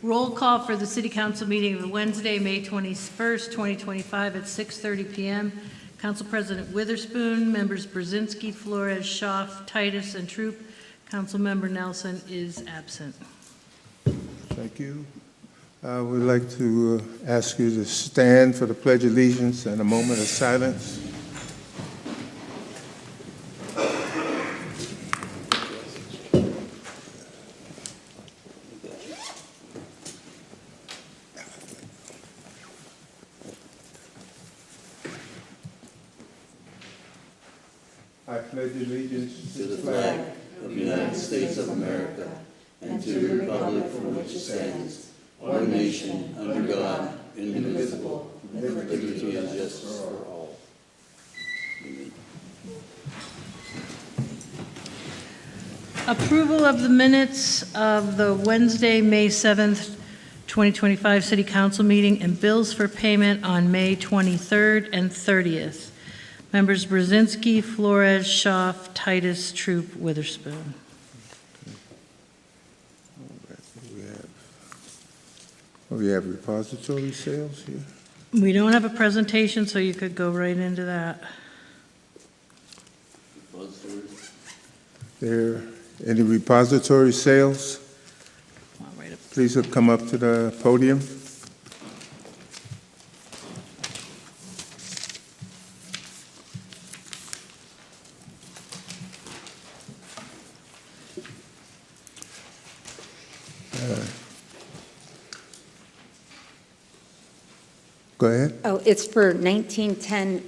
Roll call for the City Council meeting of Wednesday, May 21st, 2025 at 6:30 p.m. Council President Witherspoon, members Brzezinski, Flores, Schaaf, Titus, and Troop. Councilmember Nelson is absent. Thank you. I would like to ask you to stand for the Pledge of Allegiance and a moment of silence. I pledge allegiance to the flag of the United States of America and to the republic for which it stands, one nation, under God, indivisible, with liberty and justice for all. Amen. Approval of the minutes of the Wednesday, May 7th, 2025 City Council meeting and bills for payment on May 23rd and 30th. Members Brzezinski, Flores, Schaaf, Titus, Troop, Witherspoon. We have repository sales here. We don't have a presentation, so you could go right into that. There any repository sales? Come on, right up. Please come up to the podium. Go ahead. Oh, it's for 1910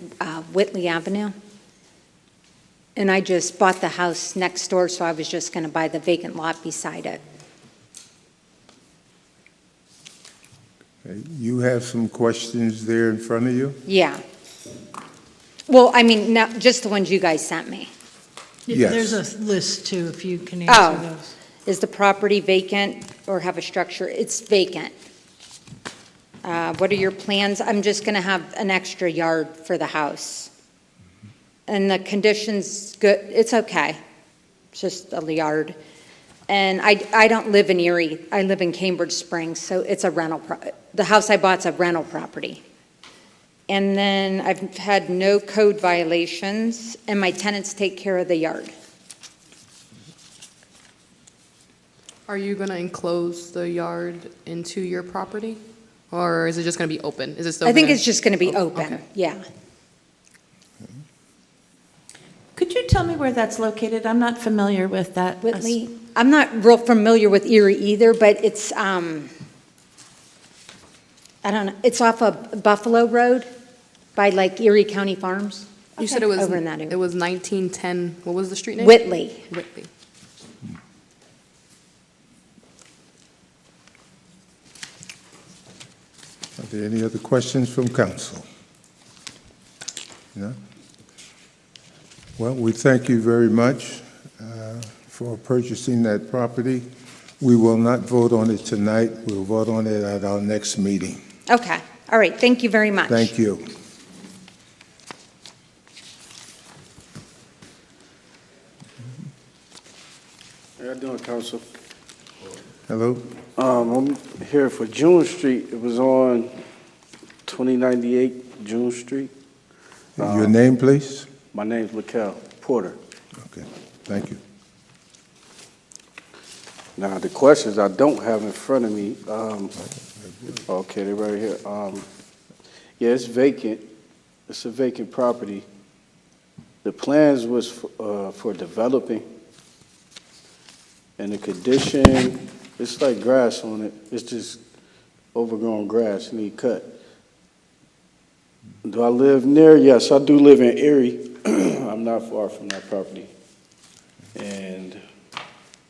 Whitley Avenue. And I just bought the house next door, so I was just going to buy the vacant lot beside it. Okay, you have some questions there in front of you? Yeah. Well, I mean, not just the ones you guys sent me. Yes. There's a list too, if you can answer those. Is the property vacant or have a structure? It's vacant. What are your plans? I'm just going to have an extra yard for the house. And the condition's good. It's okay. It's just a yard. And I don't live in Erie. I live in Cambridge Springs, so it's a rental. The house I bought's a rental property. And then I've had no code violations, and my tenants take care of the yard. Are you going to enclose the yard into your property? Or is it just going to be open? Is it still I think gonna- it's just going to be Oh, open, okay. yeah. Could you tell me where that's located? I'm not familiar with that. Whitley, I'm not real familiar with Erie either, but it's, I don't know, it's off of Buffalo Road by like Erie County Farms. You said it was Over in that area. It was 1910. What was the street name? Whitley. Whitley. Are there any other questions from council? No? Well, we thank you very much for purchasing that property. We will not vote on it tonight. We'll vote on it at our next meeting. Okay, all right, thank you very much. Thank you. How you doing, Council? Hello? I'm here for June Street. It was on 2098 June Street. Your name, please? My name's Laquel Porter. Okay, thank you. Now, the questions I don't have in front of me, okay, they're right here. Yeah, it's vacant. It's a vacant property. The plans was for developing, and the condition, it's like grass on it. It's just overgrown grass, need cut. Do I live near? Yes, I do live in Erie. I'm not far from that property. And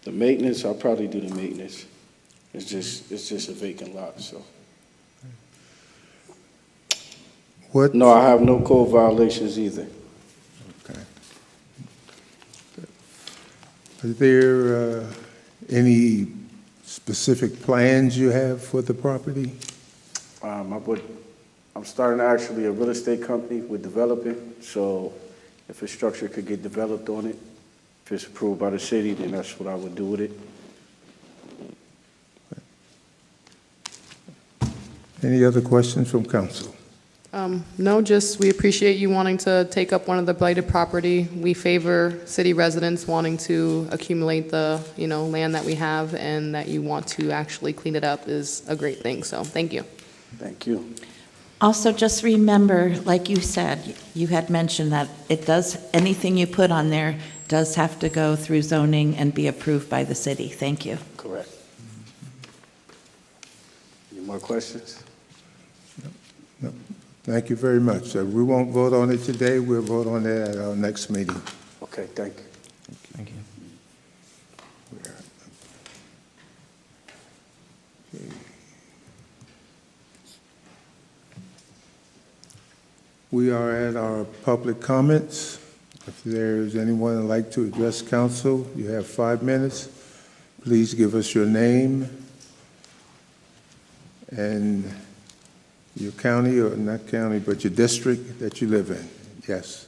the maintenance, I'll probably do the maintenance. It's just a vacant lot, so. What? No, I have no code violations either. Okay. Are there any specific plans you have for the property? I'm starting actually a real estate company with developing, so if a structure could get developed on it, if it's approved by the city, then that's what I would do with it. Any other questions from council? No, just we appreciate you wanting to take up one of the blighted property. We favor city residents wanting to accumulate the, land that we have, and that you want to actually clean it up is a great thing, so thank you. Thank you. Also, just remember, like you said, you had mentioned that anything you put on there does have to go through zoning and be approved by the city. Thank you. Correct. Any more questions? No. Thank you very much. We won't vote on it today. We'll vote on it at our next meeting. Okay, thank you. Thank you. We are at our public comments. If there's anyone who'd like to address council, you have 5 minutes. Please give us your name and your county, or not county, but your district that you live in. Yes.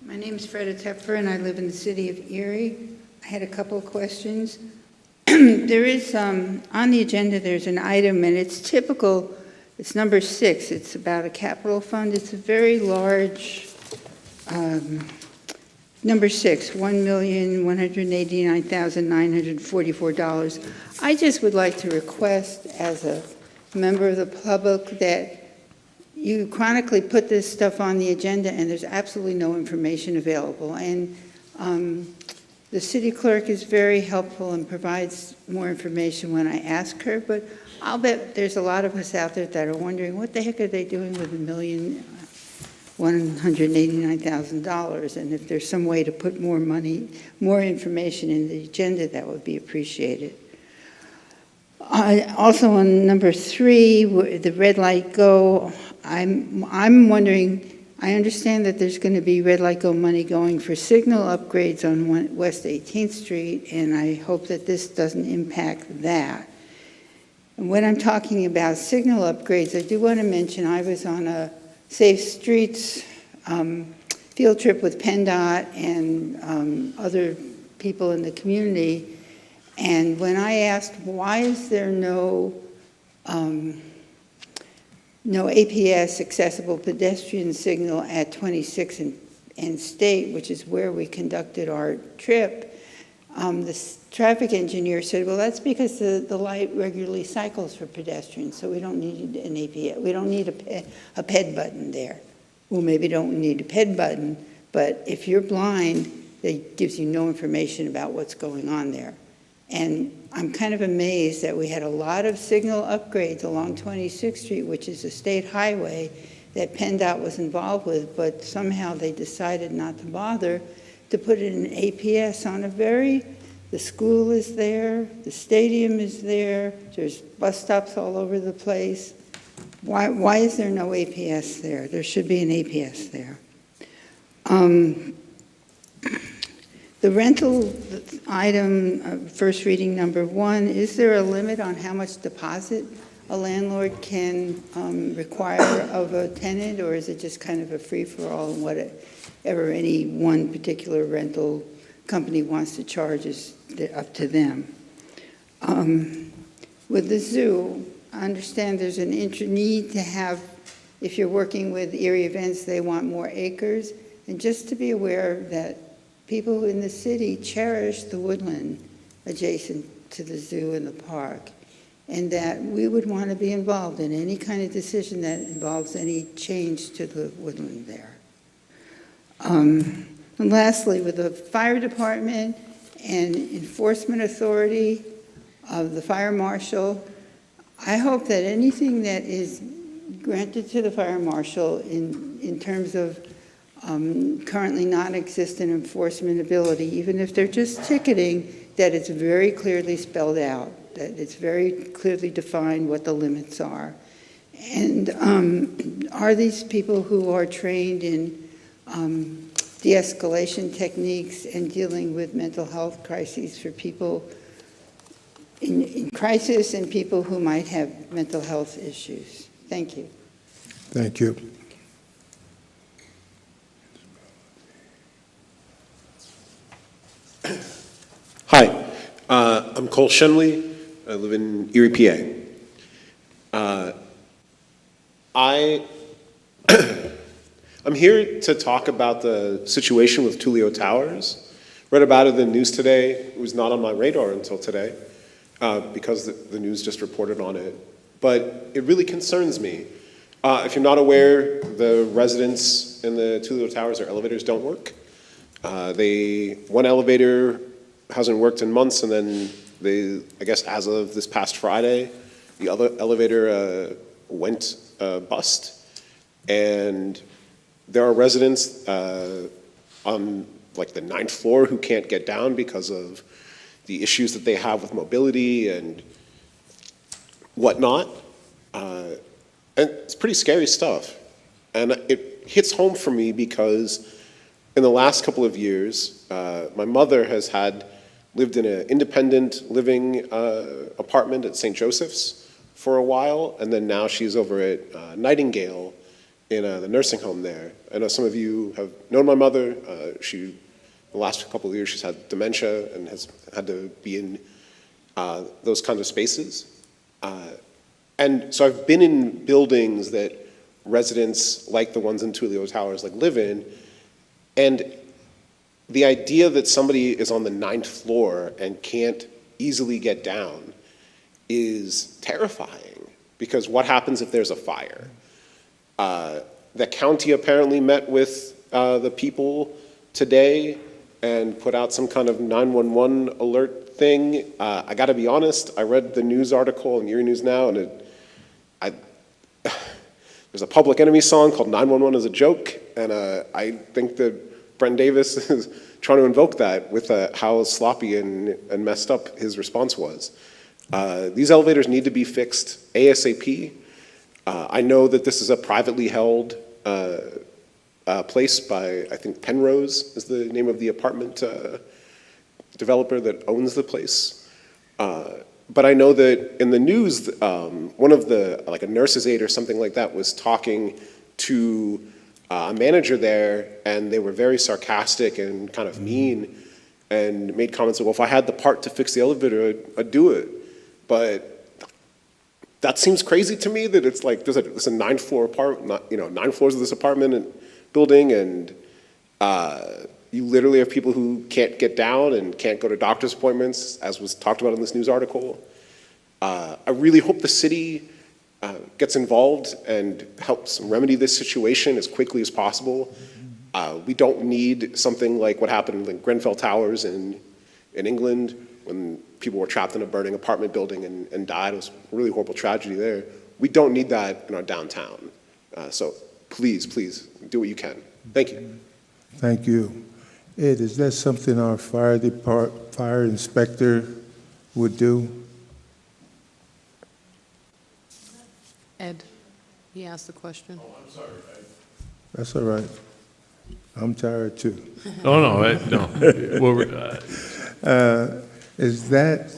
My name is Freda Tepfer, and I live in the city of Erie. I had a couple of questions. There is, on the agenda, there's an item, and it's typical. It's number 6. It's about a capital fund. It's a very large, number 6, $1,189,944. I just would like to request, as a member of the public, that you chronically put this stuff on the agenda, and there's absolutely no information available. And the city clerk is very helpful and provides more information when I ask her, but I'll bet there's a lot of us out there that are wondering, what the heck are they doing with $1,189,000? And if there's some way to put more money, more information in the agenda, that would be appreciated. Also on number 3, the red light go, I'm wondering, I understand that there's going to be red light go money going for signal upgrades on West 18th Street, and I hope that this doesn't impact that. And when I'm talking about signal upgrades, I do want to mention I was on a Safe Streets field trip with PennDOT and other people in the community. And when I asked, why is there no APS accessible pedestrian signal at 26 and State, which is where we conducted our trip, the traffic engineer said, well, that's because the light regularly cycles for pedestrians, so we don't need an APS. We don't need a PED button there. Well, maybe don't need a PED button, but if you're blind, it gives you no information about what's going on there. And I'm kind of amazed that we had a lot of signal upgrades along 26th Street, which is a state highway that PennDOT was involved with, but somehow they decided not to bother to put in an APS on the school is there, the stadium is there, there's bus stops all over the place. Why is there no APS there? There should be an APS there. The rental item, first reading number 1, is there a limit on how much deposit a landlord can require of a tenant, or is it just kind of a free-for-all, and whatever any one particular rental company wants to charge is up to them? With the zoo, I understand there's an need to have, if you're working with Erie Events, they want more acres, and just to be aware that people in the city cherish the woodland adjacent to the zoo and the park, and that we would want to be involved in any kind of decision that involves any change to the woodland there. And lastly, with the fire department and enforcement authority of the fire marshal, I hope that anything that is granted to the fire marshal in terms of currently non-existent enforcement ability, even if they're just ticketing, that it's very clearly spelled out, that it's very clearly defined what the limits are. And are these people who are trained in de-escalation techniques and dealing with mental health crises for people in crisis and people who might have mental health issues? Thank you. Thank you. Hi, I'm Cole Shenley. I live in Erie, PA. I'm here to talk about the situation with Tulio Towers. Read about it in the news today. It was not on my radar until today because the news just reported on it. But it really concerns me. If you're not aware, the residents in the Tulio Towers, their elevators don't work. One elevator hasn't worked in months, and then I guess as of this past Friday, the other elevator went bust. And there are residents on like the 9th floor who can't get down because of the issues that they have with mobility and whatnot. And it's pretty scary stuff. And it hits home for me because in the last couple of years, my mother has lived in an independent living apartment at St. Joseph's for a while, and then now she's over at Nightingale in the nursing home there. I know some of you have known my mother. The last couple of years, she's had dementia and has had to be in those kinds of spaces. And so I've been in buildings that residents like the ones in Tulio Towers live in, and the idea that somebody is on the 9th floor and can't easily get down is terrifying, because what happens if there's a fire? The county apparently met with the people today and put out some kind of 911 alert thing. I gotta be honest, I read the news article in Erie News Now, and there's a Public Enemy song called 911 is a Joke, and I think that Brent Davis is trying to invoke that with how sloppy and messed up his response was. These elevators need to be fixed ASAP. I know that this is a privately held place by, I think Penrose is the name of the apartment developer that owns the place. But I know that in the news, one of a nurse's aide or something like that was talking to a manager there, and they were very sarcastic and kind of mean and made comments like, well, if I had the part to fix the elevator, I'd do it. But that seems crazy to me, that it's like there's a 9th floor apartment, 9 floors of this apartment and building, and you literally have people who can't get down and can't go to doctor's appointments, as was talked about in this news article. I really hope the city gets involved and helps remedy this situation as quickly as possible. We don't need something like what happened in Grenfell Towers in England, when people were trapped in a burning apartment building and died. It was a really horrible tragedy there. We don't need that in our downtown. So please do what you can. Thank you. Thank you. Ed, is that something our fire inspector would do? Ed, he asked the question. Oh, I'm sorry. That's all right. I'm tired too. Oh, no. Well, Is that,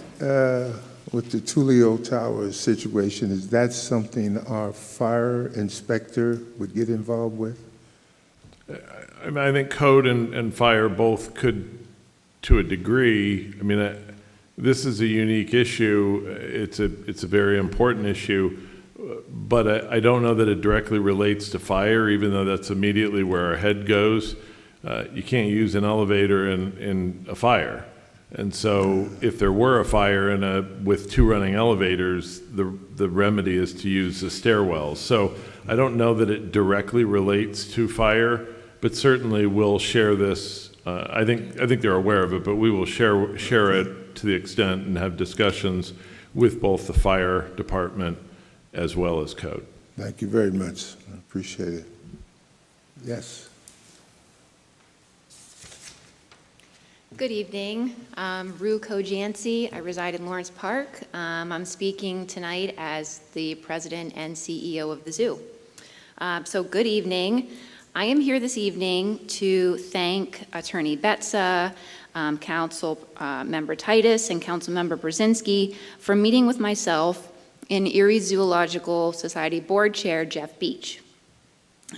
with the Tulio Towers situation, is that something our fire inspector would get involved with? I mean, I think code and fire both could, to a degree. I mean, this is a unique issue. It's a very important issue, but I don't know that it directly relates to fire, even though that's immediately where our head goes. You can't use an elevator in a fire. And so if there were a fire with 2 running elevators, the remedy is to use the stairwells. So I don't know that it directly relates to fire, but certainly we'll share this. I think they're aware of it, but we will share it to the extent and have discussions with both the fire department as well as code. Thank you very much. I appreciate it. Yes. Good evening. Rue Kojancy. I reside in Lawrence Park. I'm speaking tonight as the president and CEO of the zoo. So good evening. I am here this evening to thank Attorney Betsa, Council Member Titus, and Council Member Brzezinski for meeting with myself and Erie Zoological Society Board Chair Jeff Beach.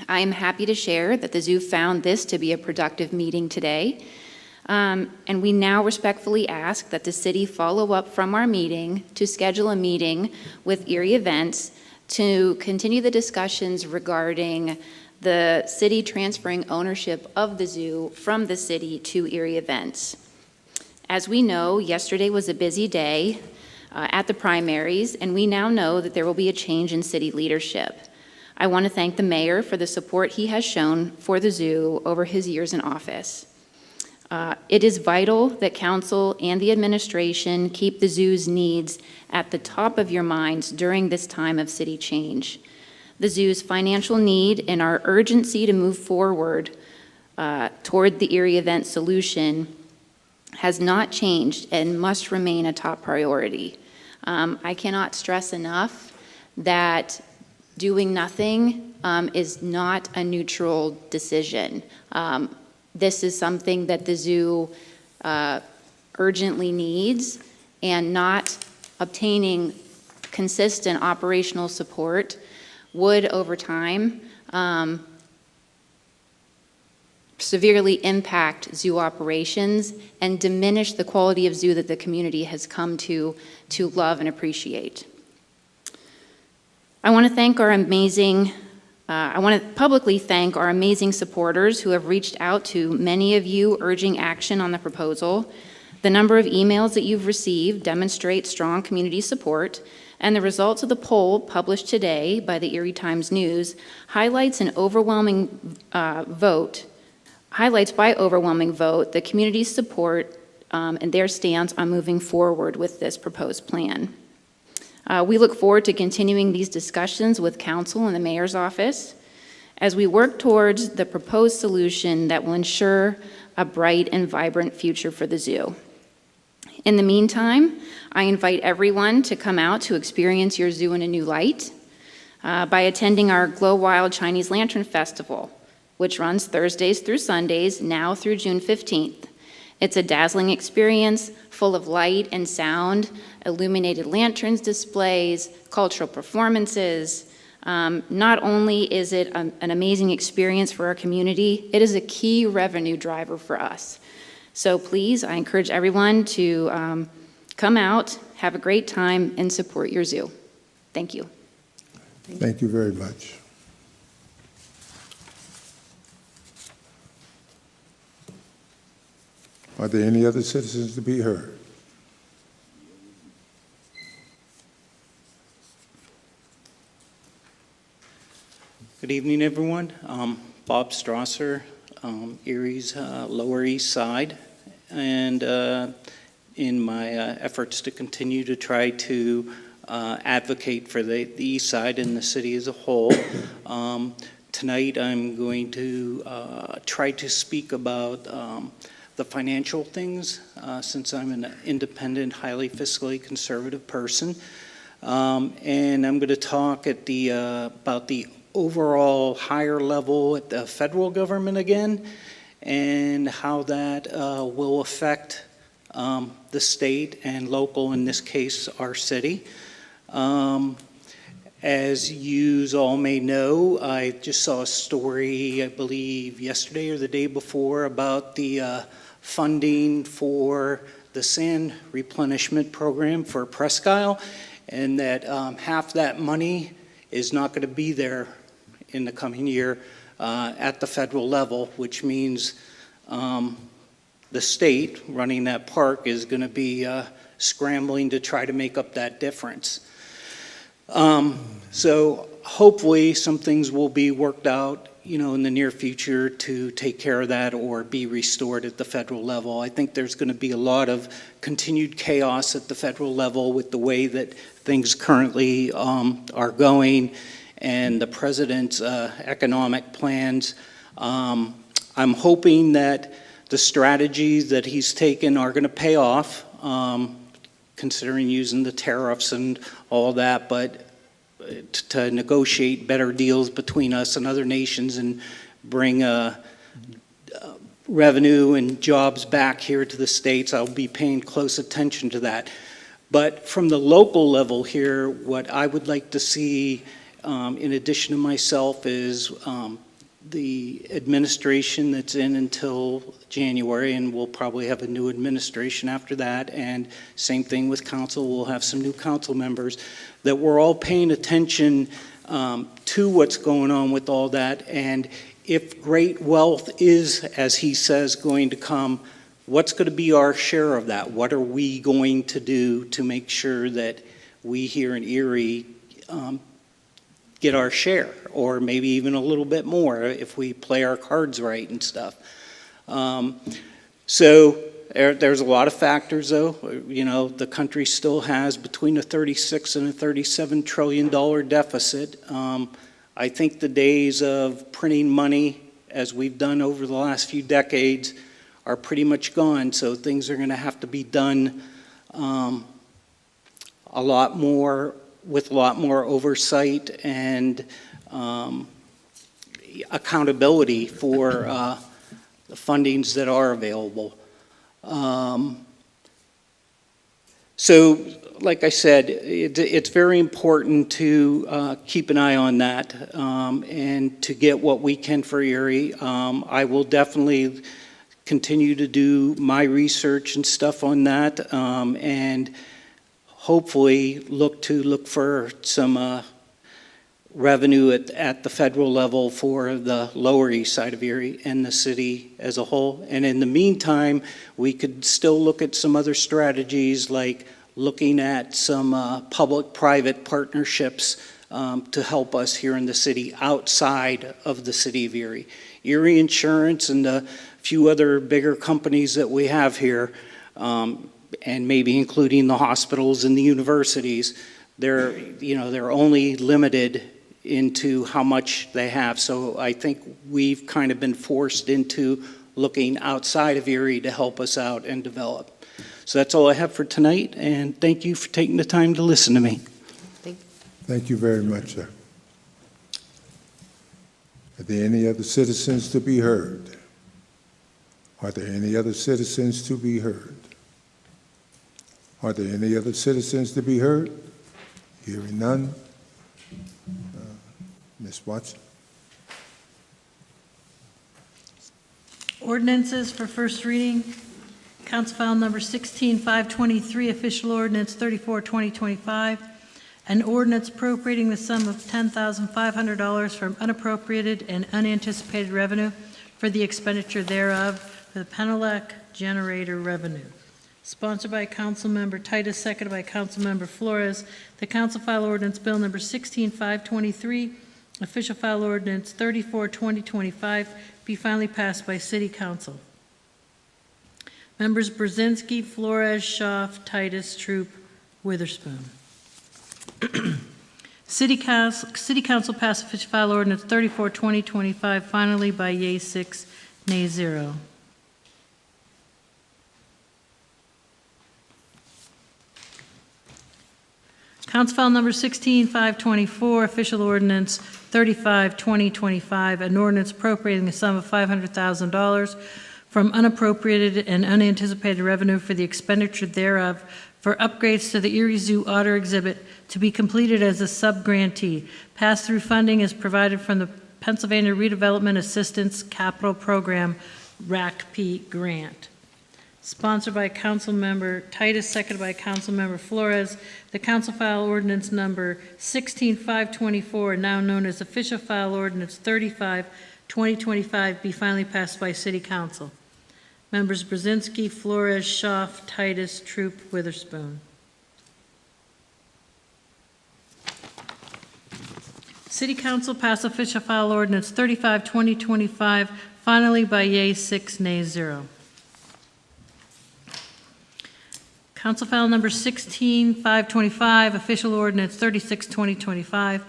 I am happy to share that the zoo found this to be a productive meeting today. And we now respectfully ask that the city follow up from our meeting to schedule a meeting with Erie Events to continue the discussions regarding the city transferring ownership of the zoo from the city to Erie Events. As we know, yesterday was a busy day at the primaries, and we now know that there will be a change in city leadership. I want to thank the mayor for the support he has shown for the zoo over his years in office. It is vital that council and the administration keep the zoo's needs at the top of your minds during this time of city change. The zoo's financial need and our urgency to move forward toward the Erie Event solution has not changed and must remain a top priority. I cannot stress enough that doing nothing is not a neutral decision. This is something that the zoo urgently needs, and not obtaining consistent operational support would, over time, severely impact zoo operations and diminish the quality of zoo that the community has come to love and appreciate. I want to publicly thank our amazing supporters who have reached out to many of you urging action on the proposal. The number of emails that you've received demonstrate strong community support, and the results of the poll published today by the Erie Times News highlights by overwhelming vote the community's support and their stance on moving forward with this proposed plan. We look forward to continuing these discussions with council and the mayor's office as we work towards the proposed solution that will ensure a bright and vibrant future for the zoo. In the meantime, I invite everyone to come out to experience your zoo in a new light by attending our Glow Wild Chinese Lantern Festival, which runs Thursdays through Sundays, now through June 15th. It's a dazzling experience full of light and sound, illuminated lanterns displays, cultural performances. Not only is it an amazing experience for our community, it is a key revenue driver for us. So please, I encourage everyone to come out, have a great time, and support your zoo. Thank you. Thank you very much. Are there any other citizens to be heard? Good evening, everyone. Bob Strasser, Erie's Lower East Side, and in my efforts to continue to try to advocate for the East Side and the city as a whole, tonight I'm going to try to speak about the financial things, since I'm an independent, highly fiscally conservative person. And I'm going to talk at about the overall higher level at the federal government again, and how that will affect the state and local, in this case, our city. As you all may know, I just saw a story, I believe yesterday or the day before, about the funding for the sand replenishment program for Presque Isle, and that half that money is not going to be there in the coming year at the federal level, which means the state running that park is going to be scrambling to try to make up that difference. So hopefully some things will be worked out, in the near future to take care of that or be restored at the federal level. I think there's going to be a lot of continued chaos at the federal level with the way that things currently are going and the president's economic plans. I'm hoping that the strategies that he's taken are going to pay off, considering using the tariffs and all that, but to negotiate better deals between us and other nations and bring revenue and jobs back here to the States. I'll be paying close attention to that. But from the local level here, what I would like to see, in addition to myself, is the administration that's in until January, and we'll probably have a new administration after that, and same thing with council, we'll have some new council members, that we're all paying attention to what's going on with all that, and if great wealth is, as he says, going to come, what's going to be our share of that? What are we going to do to make sure that we here in Erie get our share, or maybe even a little bit more if we play our cards right and stuff? So there's a lot of factors, though. You know, the country still has between a $36 and a $37 trillion deficit. I think the days of printing money, as we've done over the last few decades, are pretty much gone. So things are going to have to be done a lot more, with a lot more oversight and accountability for the fundings that are available. So, like I said, it's very important to keep an eye on that and to get what we can for Erie. I will definitely continue to do my research and stuff on that, and hopefully look for some revenue at the federal level for the Lower East Side of Erie and the city as a whole. And in the meantime, we could still look at some other strategies, like looking at some public-private partnerships to help us here in the city outside of the city of Erie. Erie Insurance and a few other bigger companies that we have here, and maybe including the hospitals and the universities, they're only limited into how much they have. So I think we've kind of been forced into looking outside of Erie to help us out and develop. So that's all I have for tonight, and thank you for taking the time to listen to me. Thank you very much, sir. Are there any other citizens to be heard? Are there any other citizens to be heard? Are there any other citizens to be heard? Hearing none. Ms. Watson. Ordinances for first reading. Council file number 16523, official ordinance 34-2025, an ordinance appropriating the sum of $10,500 from unappropriated and unanticipated revenue for the expenditure thereof for the Penelec generator revenue. Sponsored by Councilmember Titus, seconded by Councilmember Flores. The council file ordinance bill number 16523, official file ordinance 34-2025, be finally passed by City Council. Members Brzezinski, Flores, Schaaf, Titus, Troop, Witherspoon. City Council passed official file ordinance 34-2025 finally by yea 6, nay 0. Council file number 16524, official ordinance 35-2025, an ordinance appropriating the sum of $500,000 from unappropriated and unanticipated revenue for the expenditure thereof for upgrades to the Erie Zoo Otter exhibit to be completed as a sub-grantee. Pass-through funding is provided from the Pennsylvania Redevelopment Assistance Capital Program, RACP grant. Sponsored by Councilmember Titus, seconded by Councilmember Flores. The council file ordinance number 16524, now known as official file ordinance 35-2025, be finally passed by City Council. Members Brzezinski, Flores, Schaaf, Titus, Troop, Witherspoon. City Council passed official file ordinance 35-2025, finally by yea 6, nay 0. Council file number 16525, official ordinance 36-2025,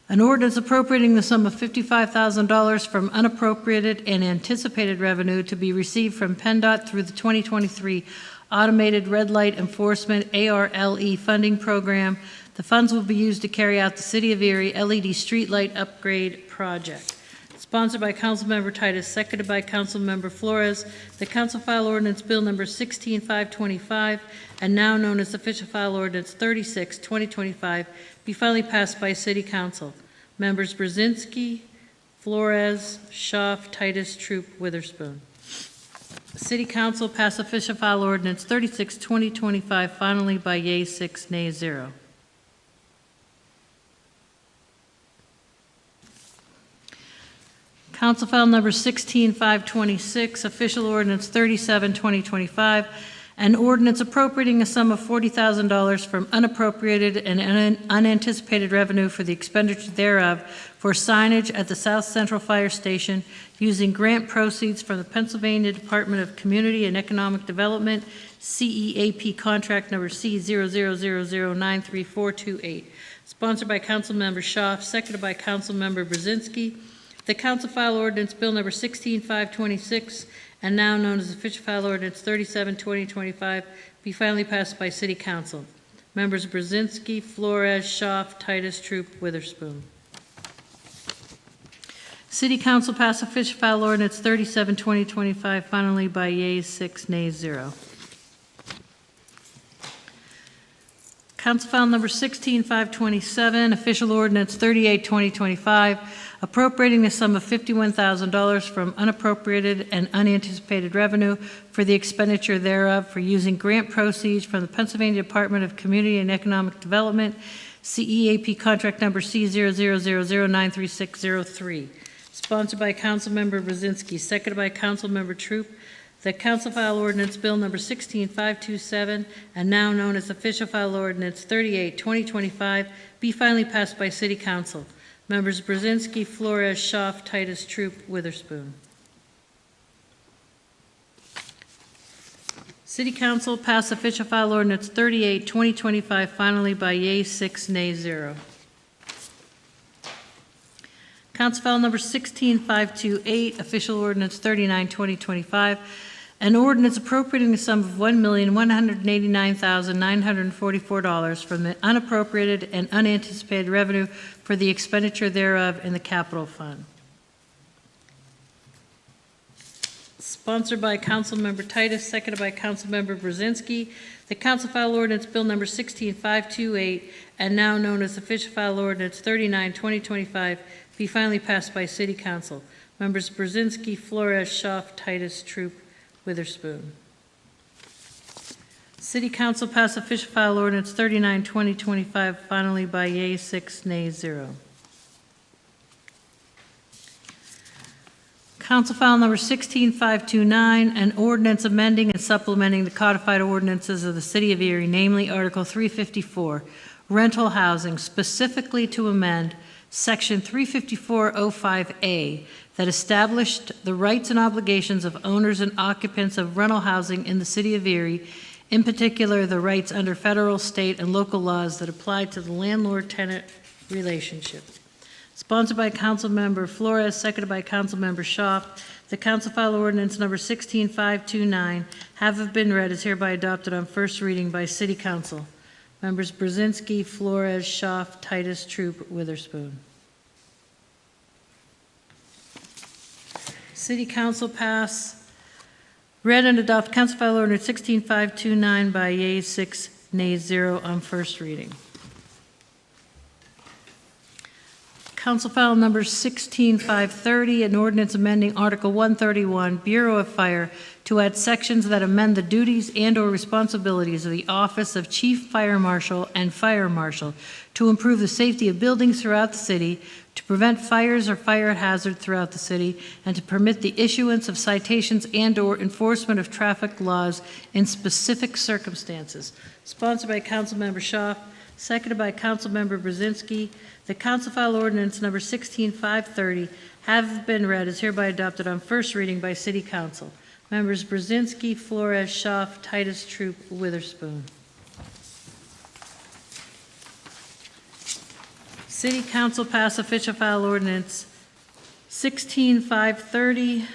an ordinance appropriating the sum of $55,000 from unappropriated and anticipated revenue to be received from PennDOT through the 2023 Automated Red Light Enforcement ARLE funding program. The funds will be used to carry out the City of Erie LED streetlight upgrade project. Sponsored by Councilmember Titus, seconded by Councilmember Flores. The council file ordinance bill number 16525, and now known as official file ordinance 36-2025, be finally passed by City Council. Members Brzezinski, Flores, Schaaf, Titus, Troop, Witherspoon. City Council pass official file ordinance 36, 2025, finally by yea 6, nay 0. Council file number 16-526, official ordinance 37, 2025, an ordinance appropriating a sum of $40,000 from unappropriated and unanticipated revenue for the expenditure thereof for signage at the South Central Fire Station using grant proceeds from the Pennsylvania Department of Community and Economic Development, CEAP contract number C0000934428. Sponsored by Councilmember Schaaf, seconded by Councilmember Brzezinski. The council file ordinance bill number 16-526, and now known as official file ordinance 37, 2025, be finally passed by City Council. Members Brzezinski, Flores, Schaaf, Titus, Troop, Witherspoon. City Council pass official file ordinance 37, 2025, finally by yeas 6, nays 0. Council file number 16-527, official ordinance 38, 2025, appropriating the sum of $51,000 from unappropriated and unanticipated revenue for the expenditure thereof for using grant proceeds from the Pennsylvania Department of Community and Economic Development, CEAP contract number C0000936603. Sponsored by Councilmember Brzezinski, seconded by Councilmember Troop. The council file ordinance bill number 16-527, and now known as official file ordinance 38, 2025, be finally passed by City Council. Members Brzezinski, Flores, Schaaf, Titus, Troop, Witherspoon. City Council pass official file ordinance 38, 2025, finally by yea 6, nay 0. Council file number 16-528, official ordinance 39, 2025, an ordinance appropriating the sum of $1,189,944 from the unappropriated and unanticipated revenue for the expenditure thereof in the capital fund. Sponsored by Councilmember Titus, seconded by Councilmember Brzezinski. The council file ordinance bill number 16-528, and now known as official file ordinance 39, 2025, be finally passed by City Council. Members Brzezinski, Flores, Schaaf, Titus, Troop, Witherspoon. City Council pass official file ordinance 39, 2025, finally by yea 6, nay 0. Council file number 16-529, an ordinance amending and supplementing the codified ordinances of the City of Erie, namely Article 354, rental housing, specifically to amend Section 354.05A that established the rights and obligations of owners and occupants of rental housing in the City of Erie, in particular the rights under federal, state, and local laws that apply to the landlord-tenant relationship. Sponsored by Councilmember Flores, seconded by Councilmember Schaaf, the council file ordinance number 16-529 have been read is hereby adopted on first reading by City Council. Members Brzezinski, Flores, Schaaf, Titus, Troop, Witherspoon. City Council pass, read and adopt council file ordinance 16-529 by yeas 6, nays 0 on first reading. Council file number 16-530, an ordinance amending Article 131, Bureau of Fire, to add sections that amend the duties and/or responsibilities of the Office of Chief Fire Marshal and Fire Marshal to improve the safety of buildings throughout the city, to prevent fires or fire hazard throughout the city, and to permit the issuance of citations and/or enforcement of traffic laws in specific circumstances. Sponsored by Councilmember Schaaf, seconded by Councilmember Brzezinski. The council file ordinance number 16-530 have been read is hereby adopted on first reading by City Council. Members Brzezinski, Flores, Schaaf, Titus, Troop, Witherspoon. City Council pass official file ordinance 16-530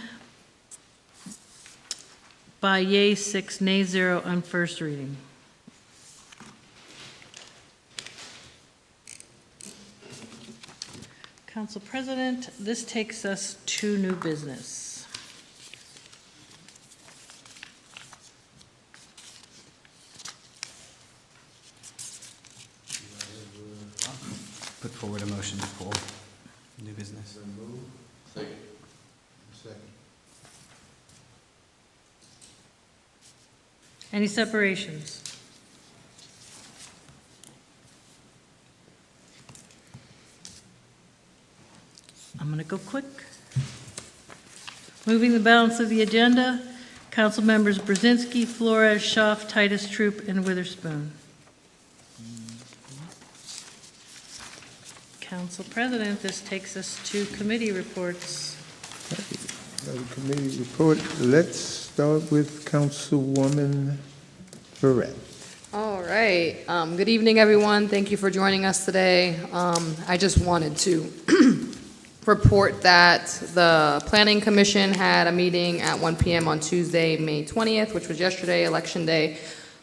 by yea 6, nay 0 on first reading. Council President, this takes us to new business. Put forward a motion to pull new business. Any separations? I'm going to go quick. Moving the balance of the agenda, council members Brzezinski, Flores, Schaaf, Titus, Troop, and Witherspoon. Council President, this takes us to committee reports. Committee report. Let's start with Councilwoman Barrett. All right. Good evening, everyone. Thank you for joining us today. I just wanted to report that the Planning Commission had a meeting at 1 p.m. on Tuesday, May 20th, which was yesterday, Election Day.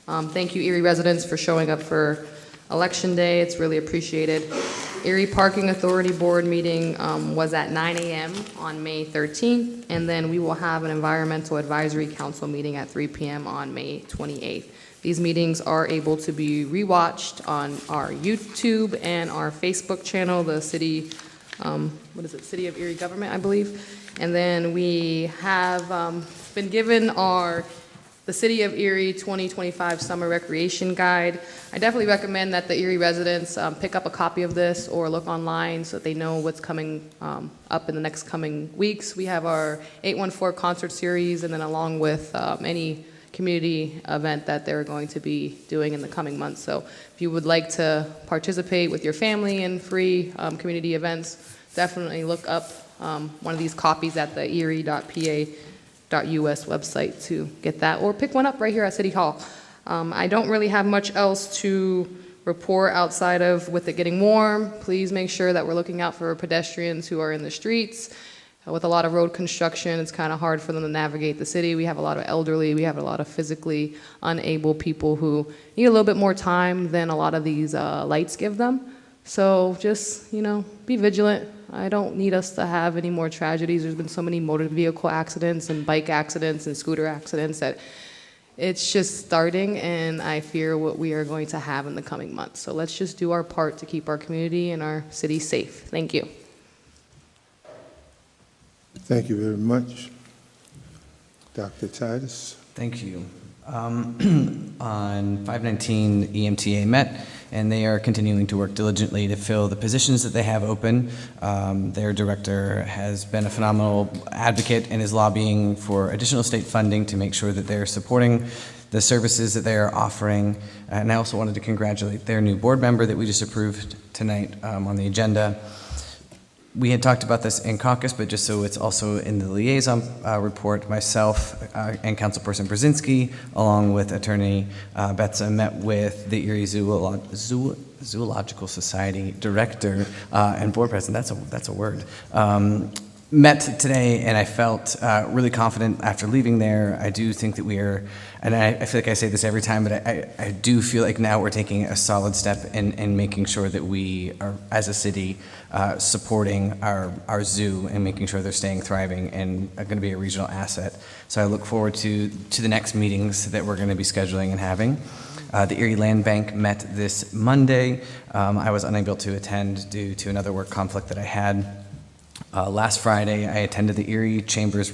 Thank you, Erie residents, for showing up for Election Day. It's really appreciated. Erie Parking Authority Board meeting was at 9 a.m. on May 13th, and then we will have an Environmental Advisory Council meeting at 3 p.m. on May 28th. These meetings are able to be rewatched on our YouTube and our Facebook channel, the City, City of Erie Government, I believe. And then we have been given the City of Erie 2025 Summer Recreation Guide. I definitely recommend that the Erie residents pick up a copy of this or look online so that they know what's coming up in the next coming weeks. We have our 814 concert series, and then along with any community event that they're going to be doing in the coming months. So if you would like to participate with your family in free community events, definitely look up one of these copies at the erie.pa.us website to get that, or pick one up right here at City Hall. I don't really have much else to report outside of with it getting warm. Please make sure that we're looking out for pedestrians who are in the streets. With a lot of road construction, it's kind of hard for them to navigate the city. We have a lot of elderly, we have a lot of physically unable people who need a little bit more time than a lot of these lights give them. So just, be vigilant. I don't need us to have any more tragedies. There's been so many motor vehicle accidents and bike accidents and scooter accidents that it's just starting, and I fear what we are going to have in the coming months. So let's just do our part to keep our community and our city safe. Thank you. Thank you very much. Dr. Titus. Thank you. On 5/19, EMTA met, and they are continuing to work diligently to fill the positions that they have open. Their director has been a phenomenal advocate and is lobbying for additional state funding to make sure that they're supporting the services that they are offering. And I also wanted to congratulate their new board member that we just approved tonight on the agenda. We had talked about this in caucus, but just so it's also in the liaison report, myself and Councilperson Brzezinski, along with Attorney Betza, met with the Erie Zoological Society director and board president. That's a word. Met today, and I felt really confident after leaving there. I do think that we are, and I feel like I say this every time, but I do feel like now we're taking a solid step in making sure that we are, as a city, supporting our zoo and making sure they're staying thriving and are going to be a regional asset. So I look forward to the next meetings that we're going to be scheduling and having. The Erie Land Bank met this Monday. I was unable to attend due to another work conflict that I had. Last Friday, I attended the Erie Chamber's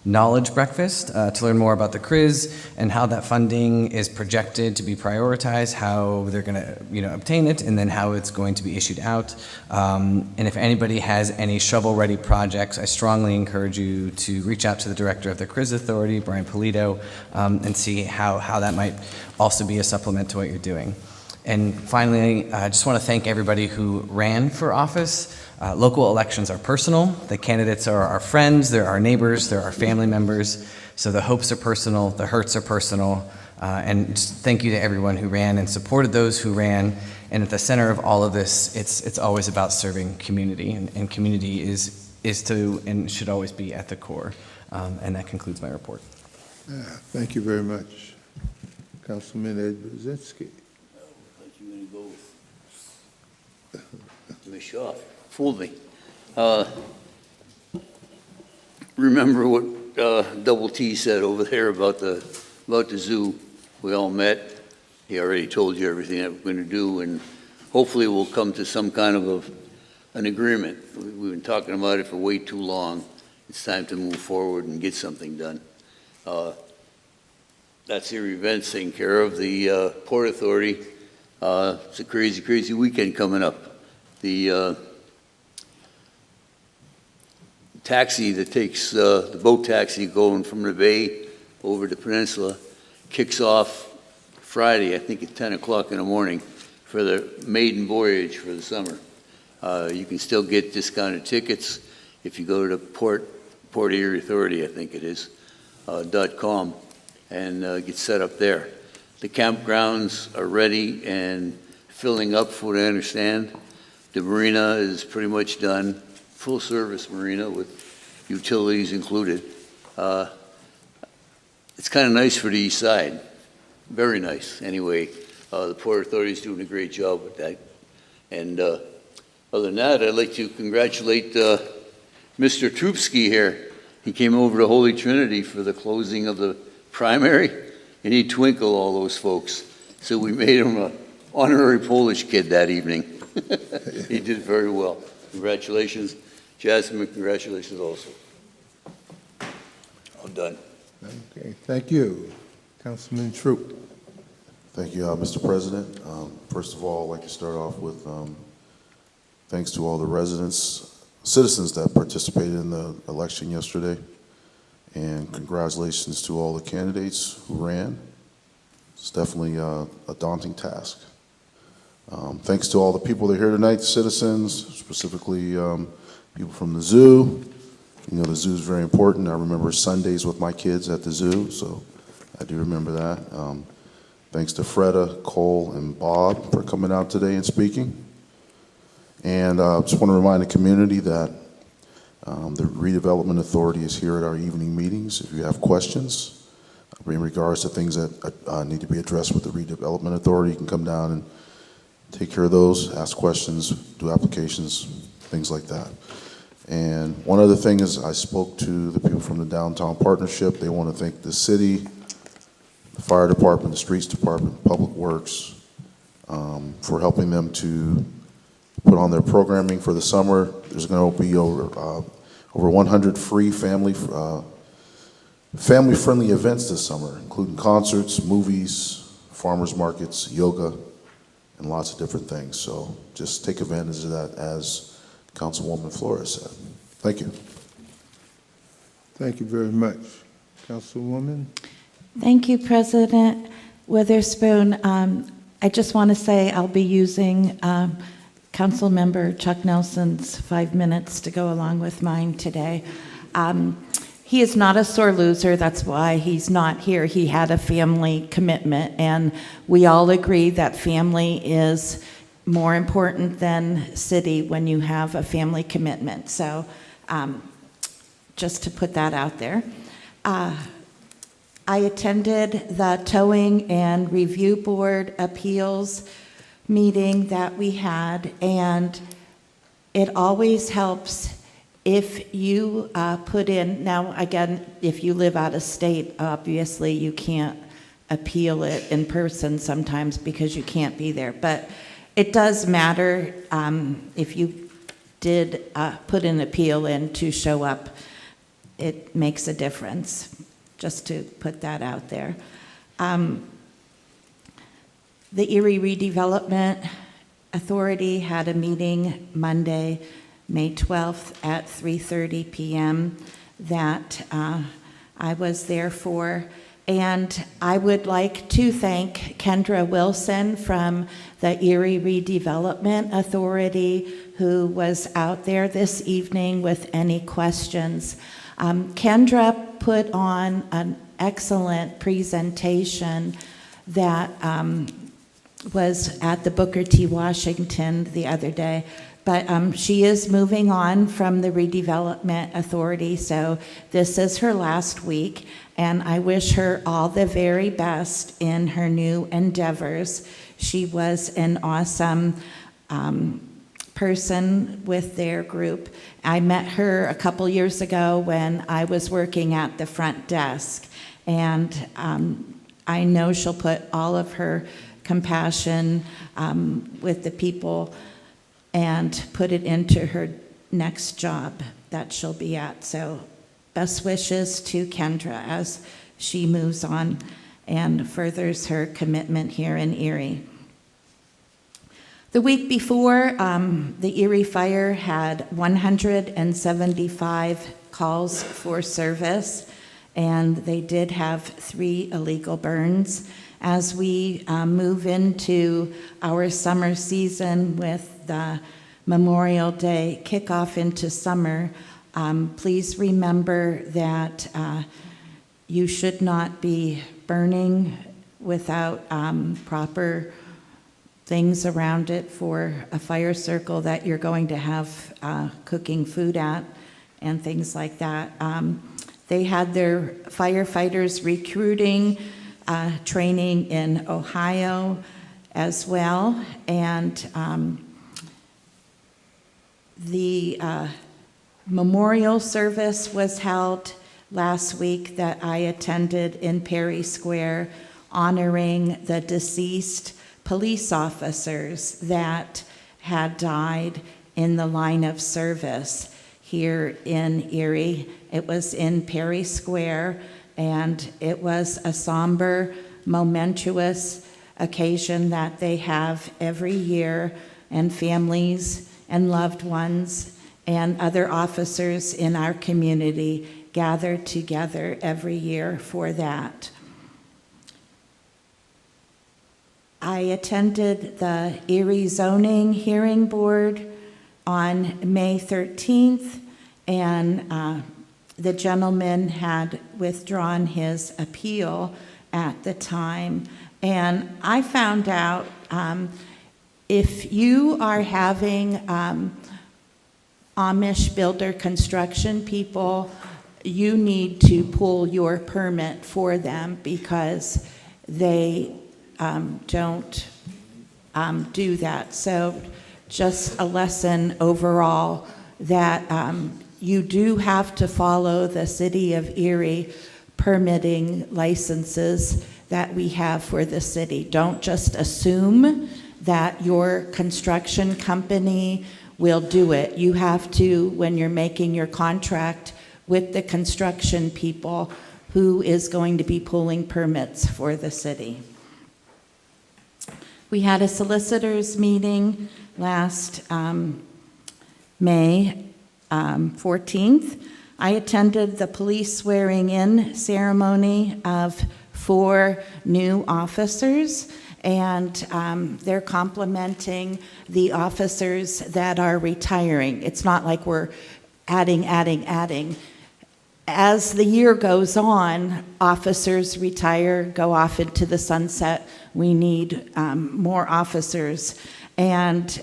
Knowledge Breakfast to learn more about the CRIZ and how that funding is projected to be prioritized, how they're going to obtain it, and then how it's going to be issued out. And if anybody has any shovel-ready projects, I strongly encourage you to reach out to the director of the CRIZ Authority, Brian Polito, and see how that might also be a supplement to what you're doing. And finally, I just want to thank everybody who ran for office. Local elections are personal. The candidates are our friends, they're our neighbors, they're our family members. So the hopes are personal, the hurts are personal. And just thank you to everyone who ran and supported those who ran. And at the center of all of this, it's always about serving community. And community is to and should always be at the core. And that concludes my report. Thank you very much. Councilman Ed Brzezinski. You going to go with Ms. Schaaf? Fooled me. Remember what Double T said over there about the zoo? We all met. He already told you everything that we're going to do, and hopefully we'll come to some kind of an agreement. We've been talking about it for way too long. It's time to move forward and get something done. That's Erie Events taken care of. The Port Authority, it's a crazy, crazy weekend coming up. The taxi that takes, the boat taxi going from the bay over to Peninsula kicks off Friday, I think at 10 o'clock in the morning, for the maiden voyage for the summer. You can still get discounted tickets if you go to the Port Erie Authority, I think it is, .com, and get set up there. The campgrounds are ready and filling up, from what I understand. The marina is pretty much done, full-service marina with utilities included. It's kind of nice for the east side, very nice. Anyway, the Port Authority is doing a great job with that. And other than that, I'd like to congratulate Mr. Troopsky here. He came over to Holy Trinity for the closing of the primary, and he twinkled all those folks. So we made him an honorary Polish kid that evening. He did very well. Congratulations. Jasmine, congratulations also. All done. Okay, thank you. Councilman Troop. Thank you, Mr. President. First of all, I'd like to start off with thanks to all the citizens that participated in the election yesterday, and congratulations to all the candidates who ran. It's definitely a daunting task. Thanks to all the people that are here tonight, citizens, specifically people from the zoo. You know, the zoo is very important. I remember Sundays with my kids at the zoo, so I do remember that. Thanks to Freda, Cole, and Bob for coming out today and speaking. And I just want to remind the community that the Redevelopment Authority is here at our evening meetings. If you have questions in regards to things that need to be addressed with the Redevelopment Authority, you can come down and take care of those, ask questions, do applications, things like that. And one other thing is I spoke to the people from the Downtown Partnership. They want to thank the city, the fire department, the streets department, public works, for helping them to put on their programming for the summer. There's going to be over 100 free family-friendly events this summer, including concerts, movies, farmers markets, yoga, and lots of different things. So just take advantage of that, as Councilwoman Flores said. Thank you. Thank you very much. Councilwoman? Thank you, President Witherspoon. I just want to say I'll be using Councilmember Chuck Nelson's 5 minutes to go along with mine today. He is not a sore loser. That's why he's not here. He had a family commitment, and we all agree that family is more important than city when you have a family commitment. So just to put that out there. I attended the Towing and Review Board appeals meeting that we had, and it always helps if you put in, now again, if you live out of state, obviously you can't appeal it in person sometimes because you can't be there, but it does matter if you did put an appeal in to show up. It makes a difference, just to put that out there. The Erie Redevelopment Authority had a meeting Monday, May 12th at 3:30 p.m. that I was there for. And I would like to thank Kendra Wilson from the Erie Redevelopment Authority, who was out there this evening with any questions. Kendra put on an excellent presentation that was at the Booker T. Washington the other day. But she is moving on from the Redevelopment Authority, so this is her last week, and I wish her all the very best in her new endeavors. She was an awesome person with their group. I met her a couple years ago when I was working at the front desk, and I know she'll put all of her compassion with the people and put it into her next job that she'll be at. So best wishes to Kendra as she moves on and furthers her commitment here in Erie. The week before, the Erie Fire had 175 calls for service, and they did have 3 illegal burns. As we move into our summer season with the Memorial Day kickoff into summer, please remember that you should not be burning without proper things around it for a fire circle that you're going to have cooking food at and things like that. They had their firefighters recruiting training in Ohio as well, and the memorial service was held last week that I attended in Perry Square, honoring the deceased police officers that had died in the line of service here in Erie. It was in Perry Square, and it was a somber, momentous occasion that they have every year, and families and loved ones and other officers in our community gather together every year for that. I attended the Erie Zoning Hearing Board on May 13th, and the gentleman had withdrawn his appeal at the time. And I found out if you are having Amish builder construction people, you need to pull your permit for them because they don't do that. So just a lesson overall that you do have to follow the City of Erie permitting licenses that we have for the city. Don't just assume that your construction company will do it. You have to, when you're making your contract with the construction people, who is going to be pulling permits for the city. We had a solicitors meeting last May 14th. I attended the police swearing-in ceremony of 4 new officers, and they're complimenting the officers that are retiring. It's not like we're adding. As the year goes on, officers retire, go off into the sunset. We need more officers. And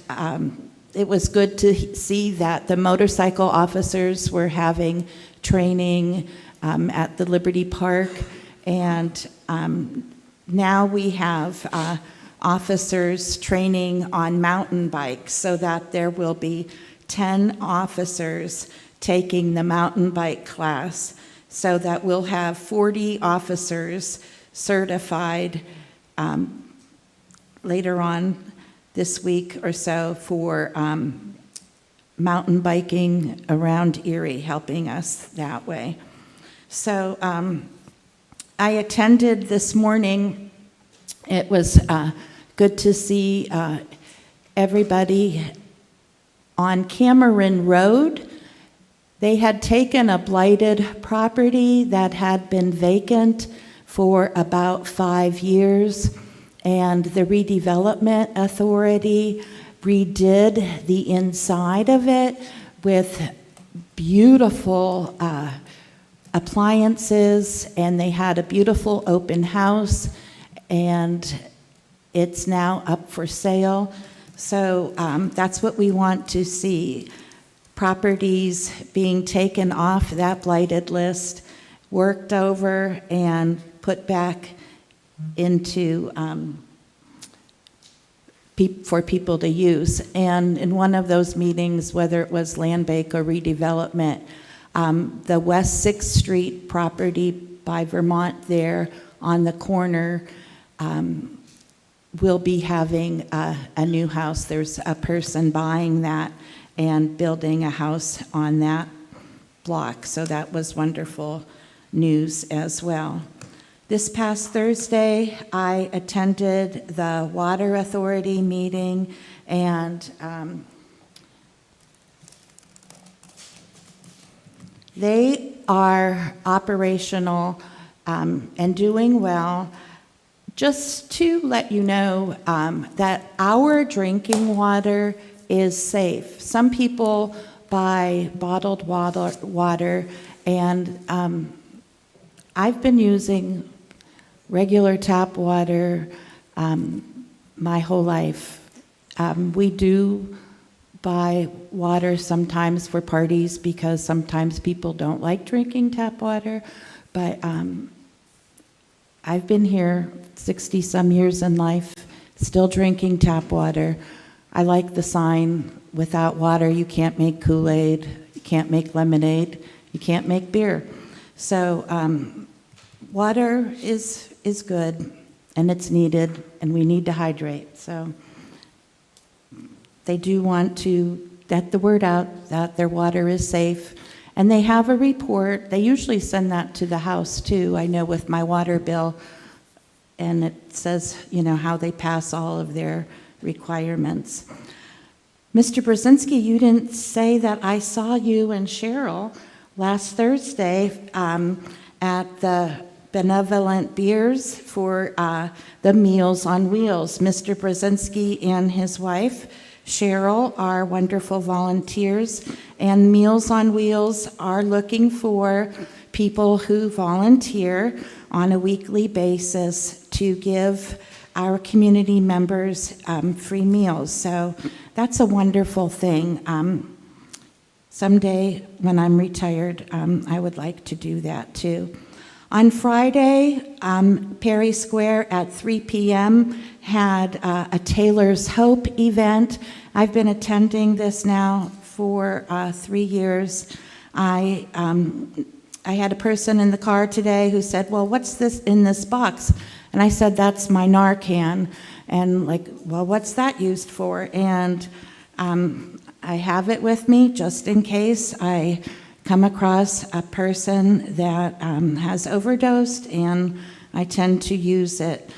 it was good to see that the motorcycle officers were having training at the Liberty Park. And now we have officers training on mountain bikes, so that there will be 10 officers taking the mountain bike class, so that we'll have 40 officers certified later on this week or so for mountain biking around Erie, helping us that way. So I attended this morning. It was good to see everybody on Cameron Road. They had taken a blighted property that had been vacant for about 5 years, and the redevelopment authority redid the inside of it with beautiful appliances, and they had a beautiful open house, and it's now up for sale. So that's what we want to see. Properties being taken off that blighted list, worked over, and put back into for people to use. And in one of those meetings, whether it was land bank or redevelopment, the West 6th Street property by Vermont there on the corner, will be having a new house. There's a person buying that and building a house on that block. So that was wonderful news as well. This past Thursday, I attended the Water Authority meeting, and they are operational and doing well. Just to let you know that our drinking water is safe. Some people buy bottled water, and I've been using regular tap water my whole life. We do buy water sometimes for parties because sometimes people don't like drinking tap water, but I've been here 60-some years in life, still drinking tap water. I like the sign, without water you can't make Kool-Aid, you can't make lemonade, you can't make beer. So water is good, and it's needed, and we need to hydrate. So they do want to get the word out that their water is safe. And they have a report. They usually send that to the house, too. I know with my water bill, and it says, you know, how they pass all of their requirements. Mr. Brzezinski, you didn't say that I saw you and Cheryl last Thursday at the Benevolent Beers for the Meals on Wheels. Mr. Brzezinski and his wife, Cheryl, are wonderful volunteers, and Meals on Wheels are looking for people who volunteer on a weekly basis to give our community members free meals. So that's a wonderful thing. Someday when I'm retired, I would like to do that too. On Friday, Perry Square at 3 p.m. had a Taylor's Hope event. I've been attending this now for 3 years. I had a person in the car today who said, well, what's this in this box? And I said, that's my Narcan. And like, well, what's that used for? And I have it with me just in case I come across a person that has overdosed, and I tend to use it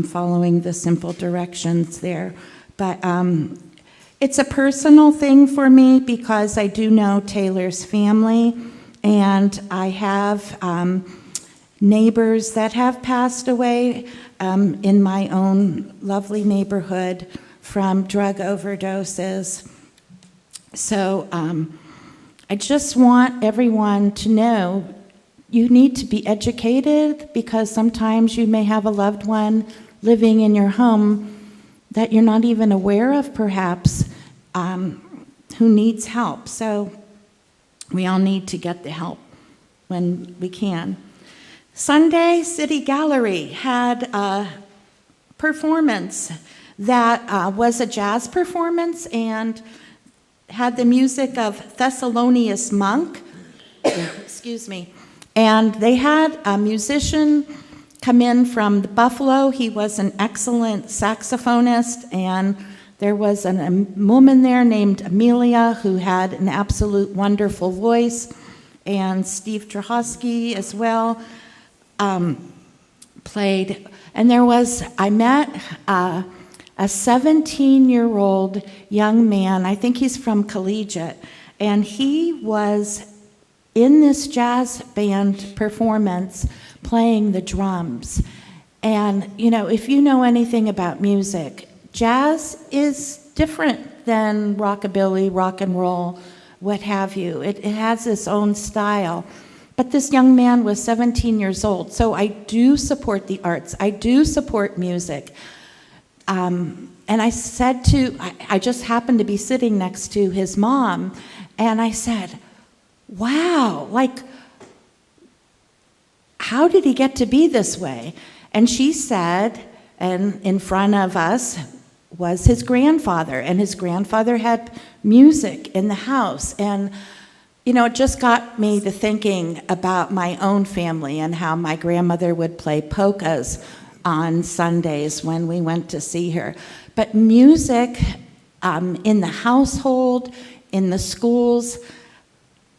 following the simple directions there. But it's a personal thing for me because I do know Taylor's family, and I have neighbors that have passed away in my own lovely neighborhood from drug overdoses. So I just want everyone to know you need to be educated, because sometimes you may have a loved one living in your home that you're not even aware of, perhaps, who needs help. So we all need to get the help when we can. Sunday, City Gallery had a performance that was a jazz performance and had the music of Thelonious Monk, excuse me, and they had a musician come in from Buffalo. He was an excellent saxophonist, and there was a woman there named Amelia who had an absolute wonderful voice, and Steve Trahosky as well played. And I met a 17-year-old young man, I think he's from Collegiate, and he was in this jazz band performance playing the drums. And, you know, if you know anything about music, jazz is different than rockabilly, rock and roll, what have you. It has its own style. But this young man was 17 years old, so I do support the arts. I do support music. And I said I just happened to be sitting next to his mom, and I said, wow, like, how did he get to be this way? And she said, and in front of us was his grandfather, and his grandfather had music in the house. And, you know, it just got me to thinking about my own family and how my grandmother would play polkas on Sundays when we went to see her. But music in the household, in the schools,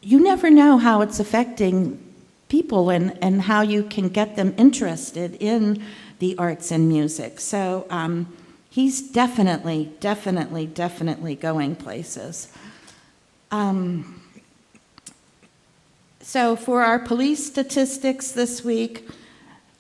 you never know how it's affecting people and how you can get them interested in the arts and music. So he's definitely going places. So for our police statistics this week,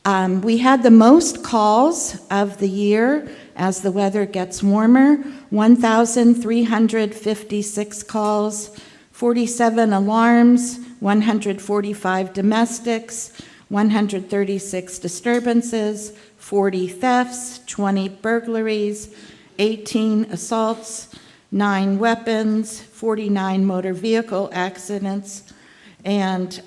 we had the most calls of the year as the weather gets warmer, 1,356 calls, 47 alarms, 145 domestics, 136 disturbances, 40 thefts, 20 burglaries, 18 assaults, 9 weapons, 49 motor vehicle accidents, and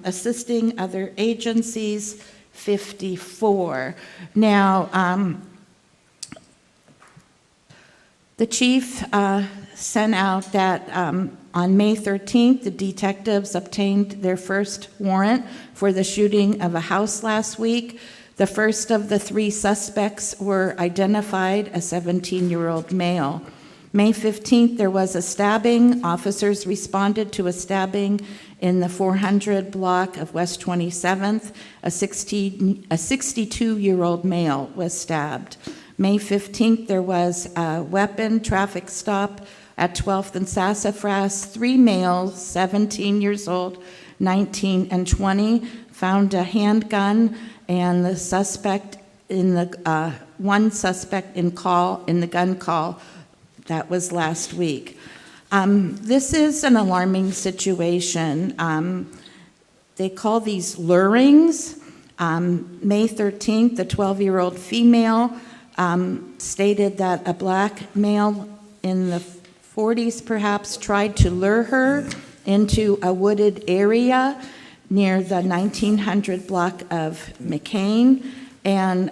assisting other agencies, 54. Now, the chief sent out that on May 13th, the detectives obtained their first warrant for the shooting of a house last week. The first of the 3 suspects were identified, a 17-year-old male. May 15th, there was a stabbing. Officers responded to a stabbing in the 400 block of West 27th. A 62-year-old male was stabbed. May 15th, there was a weapon traffic stop at 12th and Sassafras. 3 males, 17 years old, 19 and 20, found a handgun, and the suspect in the one suspect in the gun call. That was last week. This is an alarming situation. They call these lurings. May 13th, the 12-year-old female stated that a black male in the 40s perhaps tried to lure her into a wooded area near the 1900 block of McCain. And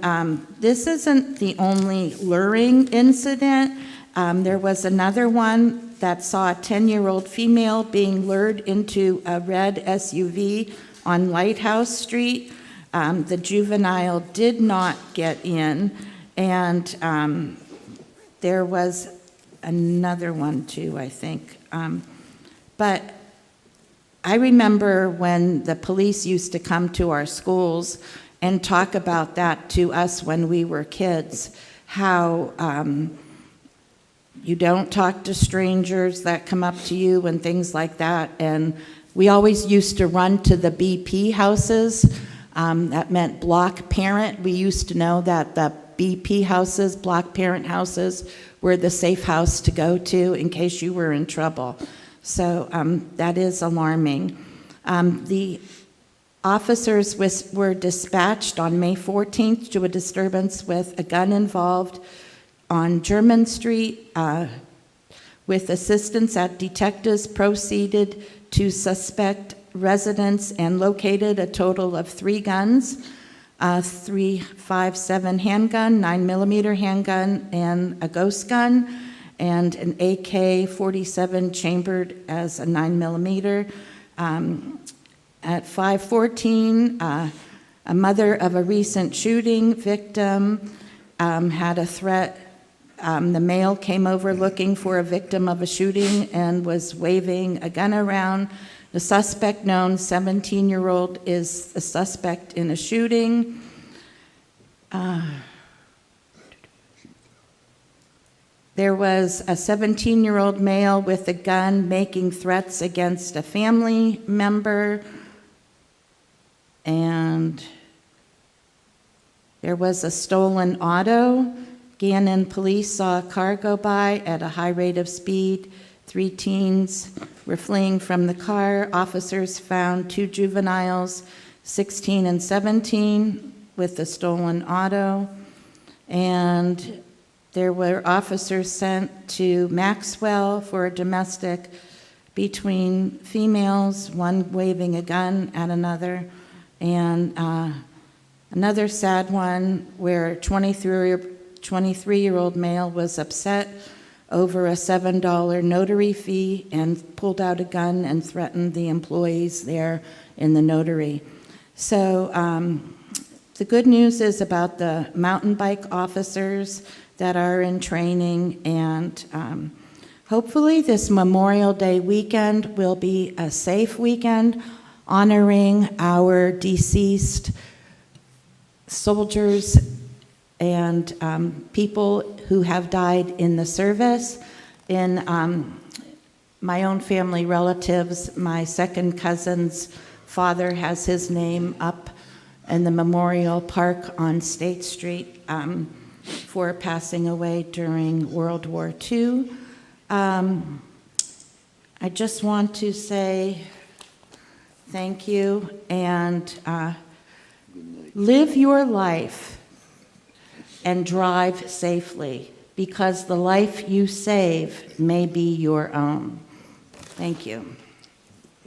this isn't the only luring incident. There was another one that saw a 10-year-old female being lured into a red SUV on Lighthouse Street. The juvenile did not get in, and there was another one too, I think. But I remember when the police used to come to our schools and talk about that to us when we were kids, how you don't talk to strangers that come up to you and things like that. And we always used to run to the BP houses. That meant block parent. We used to know that the BP houses, block parent houses, were the safe house to go to in case you were in trouble. So that is alarming. The officers were dispatched on May 14th to a disturbance with a gun involved on German Street. With assistance at detectives, proceeded to suspect residents and located a total of 3 guns, a .357 handgun, 9mm handgun, and a ghost gun, and an AK-47 chambered as a 9mm. At 5:14, a mother of a recent shooting victim had a threat. The male came over looking for a victim of a shooting and was waving a gun around. The suspect, known 17-year-old, is a suspect in a shooting. There was a 17-year-old male with a gun making threats against a family member. And there was a stolen auto. Gannon police saw a car go by at a high rate of speed. 3 teens were fleeing from the car. Officers found 2 juveniles, 16 and 17, with the stolen auto. And there were officers sent to Maxwell for a domestic between females, one waving a gun at another, and another sad one where a 23-year-old male was upset over a $7 notary fee and pulled out a gun and threatened the employees there in the notary. So The good news is about the mountain bike officers that are in training, and hopefully this Memorial Day weekend will be a safe weekend, honoring our deceased soldiers and people who have died in the service. In my own family relatives, my second cousin's father has his name up in the Memorial Park on State Street for passing away during World War II. I just want to say thank you, and live your life and drive safely, because the life you save may be your own. Thank you.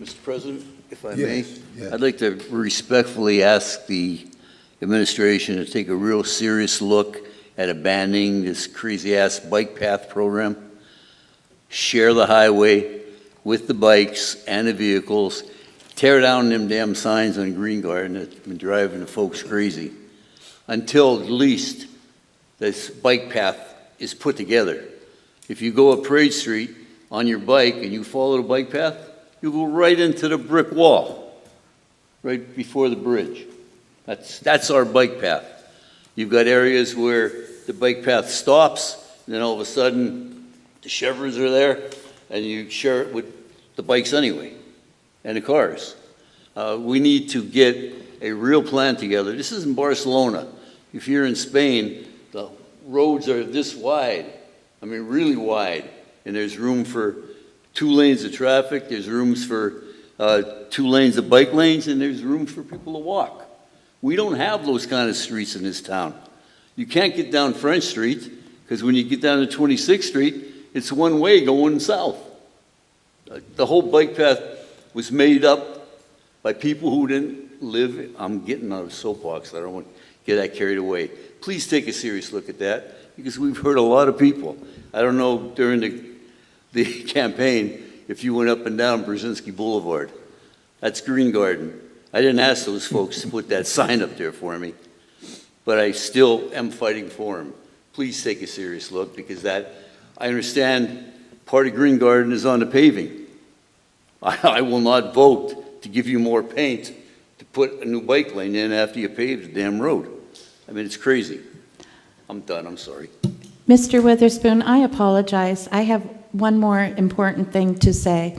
Mr. President, if I Yes, may, yes. I'd like to respectfully ask the administration to take a real serious look at abandoning this crazy-ass bike path program. Share the highway with the bikes and the vehicles. Tear down them damn signs on Green Garden that's been driving the folks crazy, until at least this bike path is put together. If you go up Parade Street on your bike and you follow the bike path, you go right into the brick wall, right before the bridge. That's our bike path. You've got areas where the bike path stops, and then all of a sudden the Chevrons are there, and you share it with the bikes anyway, and the cars. We need to get a real plan together. This isn't Barcelona. If you're in Spain, the roads are this wide, I mean really wide, and there's room for 2 lanes of traffic, there's rooms for 2 lanes of bike lanes, and there's room for people to walk. We don't have those kind of streets in this town. You can't get down French Street, because when you get down to 26th Street, it's one way going south. The whole bike path was made up by people who didn't live. I'm getting out of soapbox. I don't want to get that carried away. Please take a serious look at that, because we've heard a lot of people. I don't know during the campaign if you went up and down Brzezinski Boulevard. That's Green Garden. I didn't ask those folks to put that sign up there for me, but I still am fighting for them. Please take a serious look, because I understand part of Green Garden is on the paving. I will not vote to give you more paint to put a new bike lane in after you pave the damn road. I mean, it's crazy. I'm done, I'm sorry. Mr. Witherspoon, I apologize. I have one more important thing to say.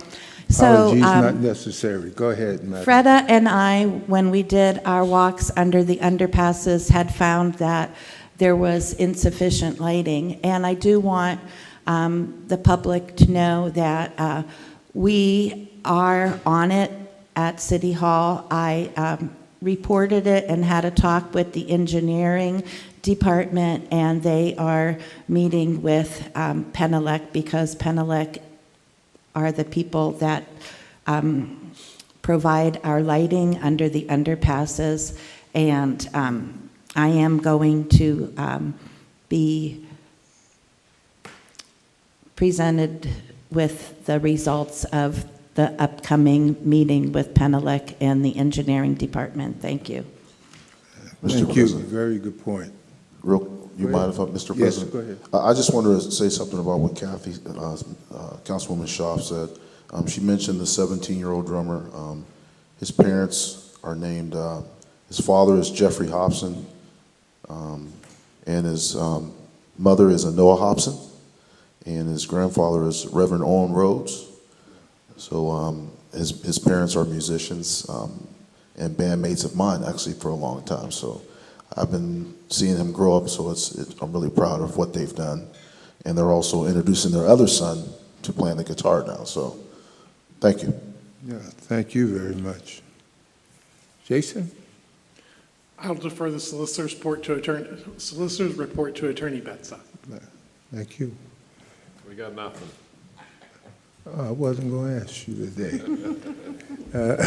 Apologies not necessary. Go ahead, Madam. Freda and I, when we did our walks under the underpasses, had found that there was insufficient lighting. And I do want the public to know that we are on it at City Hall. I reported it and had a talk with the engineering department, and they are meeting with Penelec, because Penelec are the people that provide our lighting under the underpasses. And I am going to be presented with the results of the upcoming meeting with Penelec and the engineering department. Thank you. Thank you. Very good point. You mind if I, Mr. Yes, President? go ahead. I just wanted to say something about what Kathy, Councilwoman Schaaf said. She mentioned the 17-year-old drummer. His parents are named, his father is Jeffrey Hobson, and his mother is Anoa Hobson, and his grandfather is Reverend Owen Rhodes. So his parents are musicians and bandmates of mine, actually, for a long time. So I've been seeing him grow up, so I'm really proud of what they've done. And they're also introducing their other son to playing the guitar now. So thank you. Yeah, thank you very much. Jason? I'll defer the solicitor's report to Attorney Betza. Thank you. We got nothing. I wasn't going to ask you today.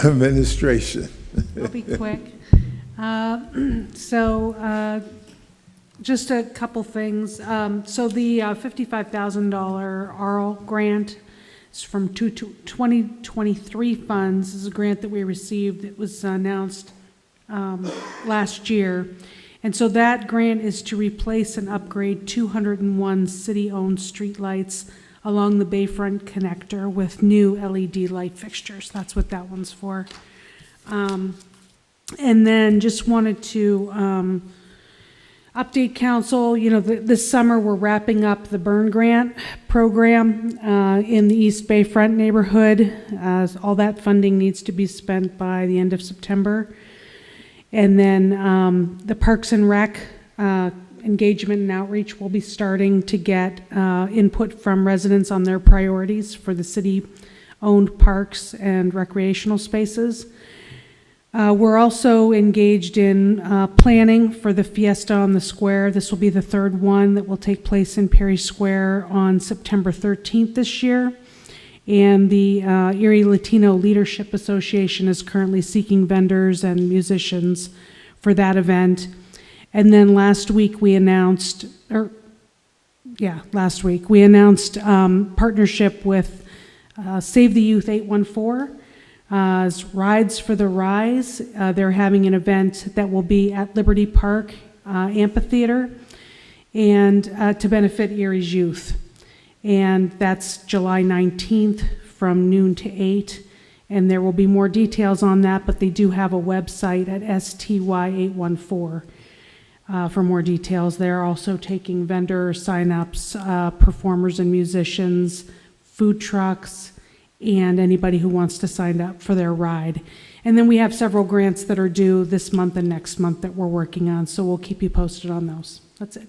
Administration. I'll be quick. Just a couple things. So the $55,000 ARL grant is from 2023 funds. This is a grant that we received. It was announced last year. And so that grant is to replace and upgrade 201 city-owned streetlights along the Bayfront connector with new LED light fixtures. That's what that one's for. And then just wanted to update council, this summer we're wrapping up the Burn Grant program in the East Bayfront neighborhood. All that funding needs to be spent by the end of September. And then the Parks and Rec engagement and outreach will be starting to get input from residents on their priorities for the city-owned parks and recreational spaces. We're also engaged in planning for the Fiesta on the Square. This will be the third one that will take place in Perry Square on September 13th this year. And the Erie Latino Leadership Association is currently seeking vendors and musicians for that event. And then last week we announced partnership with Save the Youth 814. Rides for the Rise. They're having an event that will be at Liberty Park Amphitheater and to benefit Erie's youth. And that's July 19th from noon to 8. And there will be more details on that, but they do have a website at STY814 for more details. They're also taking vendor signups, performers and musicians, food trucks, and anybody who wants to sign up for their ride. And then we have several grants that are due this month and next month that we're working on, so we'll keep you posted on those. That's it.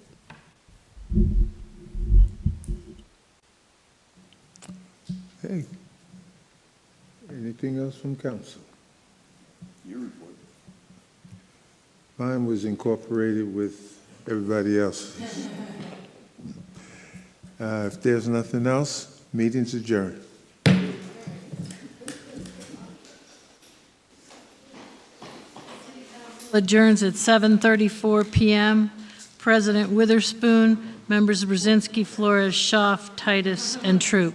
Hey, anything else from council? Your report. Mine was incorporated with everybody else's. If there's nothing else, meeting's adjourned. Adjourns at 7:34 p.m. President Witherspoon, members Brzezinski, Flores, Schaaf, Titus, and Troop.